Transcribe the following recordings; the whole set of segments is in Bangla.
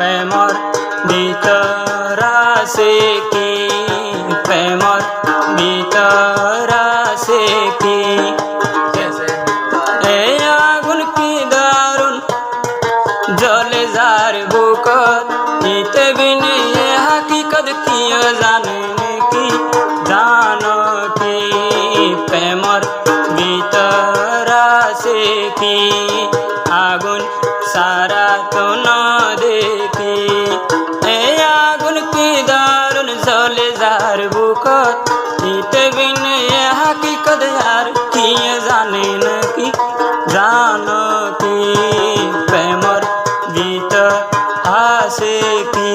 প্রেমর ভিতর আছে কি, প্রেমর ভিতর আছে কি। এই আগুন কি দারুণ জ্বলে যার বুকত, ইতে বিনে হাকিকত কিও জানে কি, জানো কি প্রেমর ভিতর আছে কি। আগুন সারা তো না দেখি, এই আগুন কি দারুণ জ্বলে যার বুকত, ইতে বিনে হাকিকত আর কি জানে নাকি, জানো কি প্রেমর ভিতর আছে কি।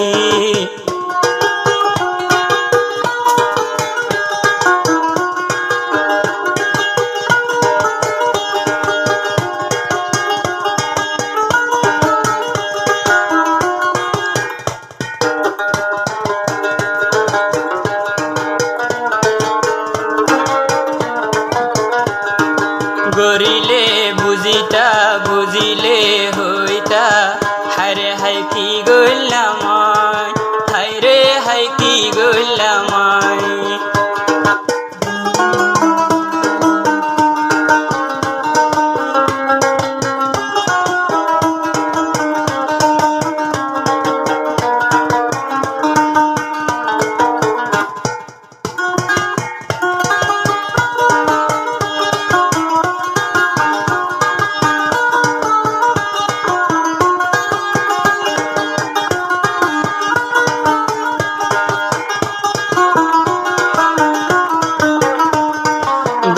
গরিলে বুঝিতা বুঝিলে হইতা, হায়রে হাই কি গইলাম, হায়রে হাই কি গইলাম।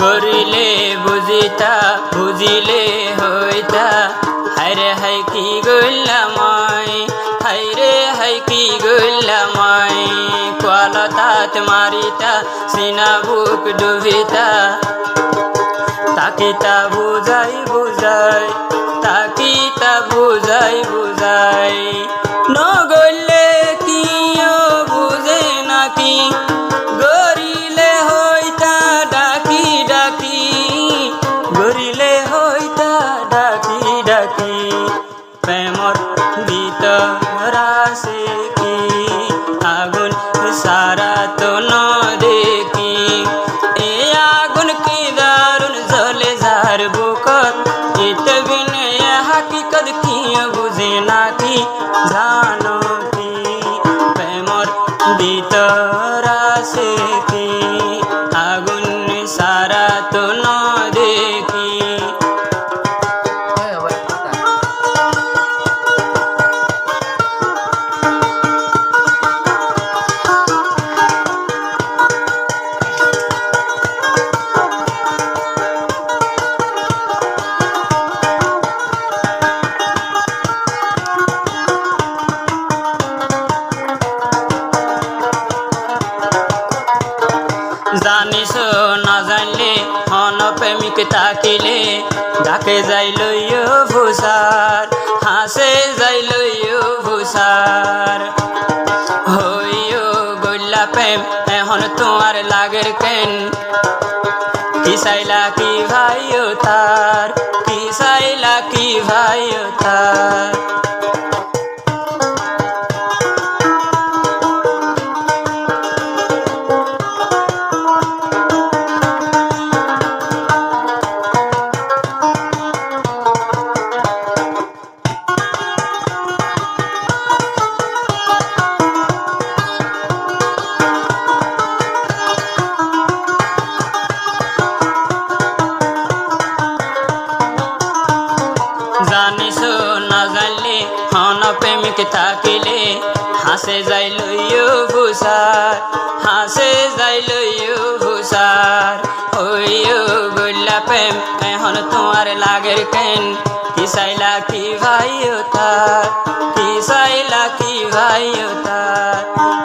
গরিলে বুঝিতা বুঝিলে হইতা, হায়রে হাই কি গইলাম, হায়রে হাই কি গইলাম। কোয়ালতাত মারিতা সিনা বুক ডুবিতা, তাকিতা বুঝাই বুঝাই, তাকিতা বুঝাই বুঝাই। নগলে কিও বুঝে নাকি, গরিলে হইতা ডাকি ডাকি, গরিলে হইতা ডাকি ডাকি। প্রেমর ভিতর আছে কি, আগুন সারা তো ন দেখি, এই আগুন কি দারুণ জ্বলে যার বুকত, ইতে বিনে হাকিকত কি বুঝে নাকি, জানো কি প্রেমর ভিতর আছে কি, আগুন সারা তো ন দেখি। জানিস না জানলে হন প্রেমিক তাকিলে, ডাকে যাইল ভূষার, হাসে যাইল ভূষার। হইও গইলা প্রেম এখন তোমার লাগের কেন, কি চাইলা কি ভাইও তার, কি চাইলা কি ভাইও তার। জানিস না জানলে হন প্রেমিক থাকিলে, হাসে যাইল ভূষার, হাসে যাইল ভূষার। হইও গইলা প্রেম এখন তোমার লাগের কেন, কি চাইলা কি ভাইও তার, কি চাইলা কি ভাইও তার।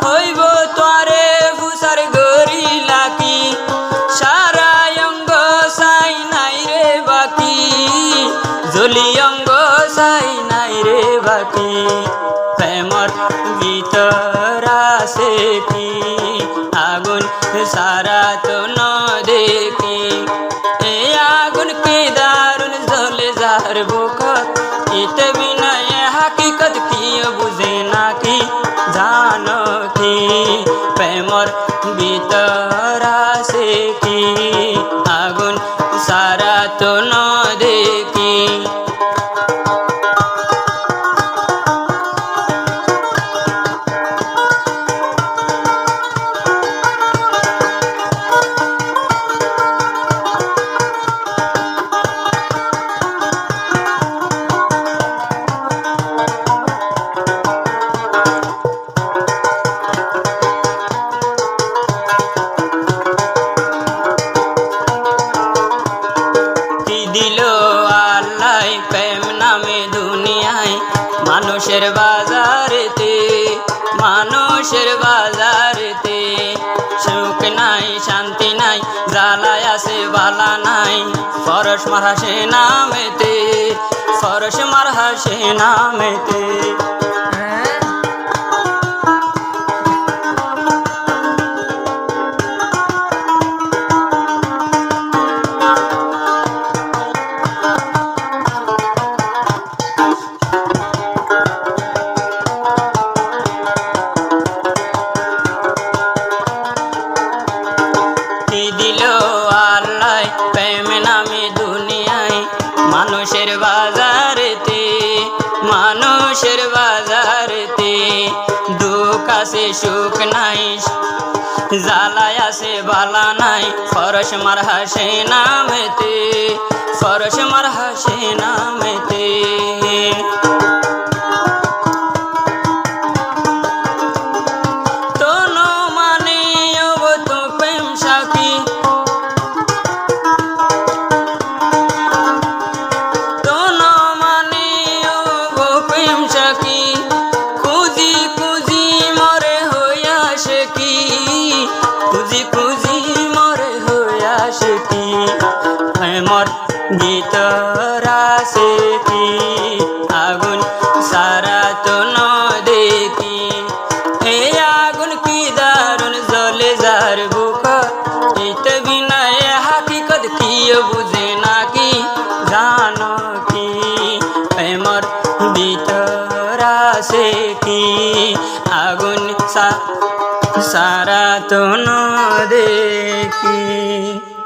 হইব তোরে ভূষার গরিলা কি, সারা অঙ্গ চাই নাই রে বাকি, জ্বলি অঙ্গ চাই নাই রে বাকি। প্রেমর ভিতর আছে কি, আগুন সারা তো ন দেখি, এই আগুন কি দারুণ জ্বলে যার বুকত, ইতে বিনা হাকিকত কি বুঝে না বাজারেতে, মানুষের বাজারেতে। সুখ নাই শান্তি নাই, জ্বালায় আছে বালা নাই, ফরস মার হাসে নামেতে, ফরস মার হাসে নামেতে। মানুষের বাজারেতে, মানুষের বাজারেতে। দুঃখ আছে সুখ নাই, জ্বালায় আছে বালা নাই, ফরস মার হাসে নামেতে, ফরস মার হাসে নামেতে। তোনো মানে অব তো প্রেম সাকি, খুঁজি খুঁজি মরে হইয়া সে কি, খুঁজি খুঁজি মরে হইয়া সে কি। মোর ভিতর আছে কি আগুন সারা তো ন দেখি, হে আগুন কি দারুণ জ্বলে যার বুক, ইতে বিনা এ হাকিকত কি বুঝে নাকি জানো কি। মোর ভিতর আছে কি আগুন সারা তো ন দেখি।